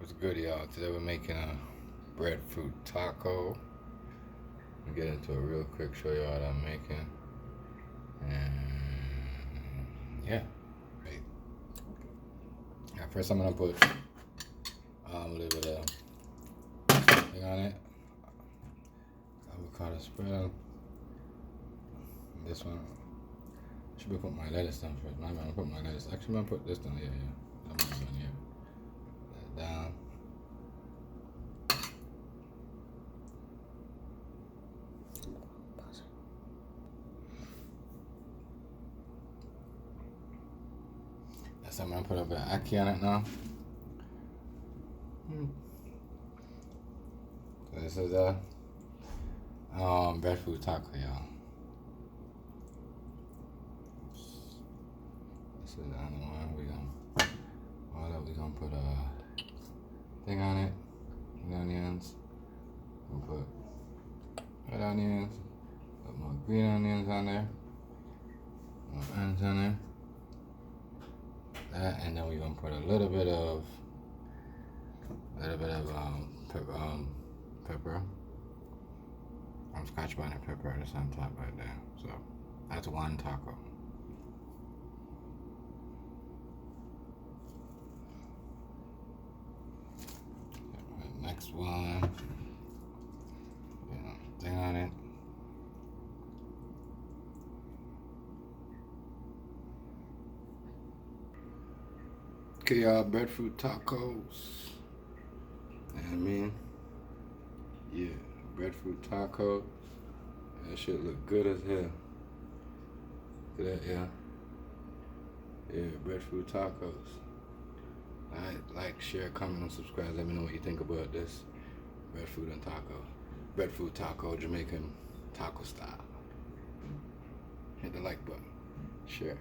What's good, y'all? Today we're making a breadfruit taco. I'll get into it real quick, show y'all what I'm making. And yeah. Right. Now first I'm gonna put a little bit of thing on it. Avocado spread on this one. Should be put my lettuce down first. I'm gonna put my lettuce. Actually, I'm gonna put this down here. I'm gonna put here. That down. That's I'm gonna put a bit of ackee on it now. So this is a breadfruit taco, y'all. This is the other one. We're gonna put a thing on it. Onions. We'll put red onions. Put more green onions on there. More onions on there. That, and then we're gonna put a little bit of pepper. Scotch bonnet pepper that's on top right there. So that's one taco. Next one, thing on it. Okay, y'all, breadfruit tacos. I mean, yeah, breadfruit taco. That shit look good as hell. Look at that, yeah. Yeah, breadfruit tacos. Like, share, comment, and subscribe. Let me know what you think about this breadfruit and taco. Breadfruit taco, Jamaican taco style. Hit the like button. Share.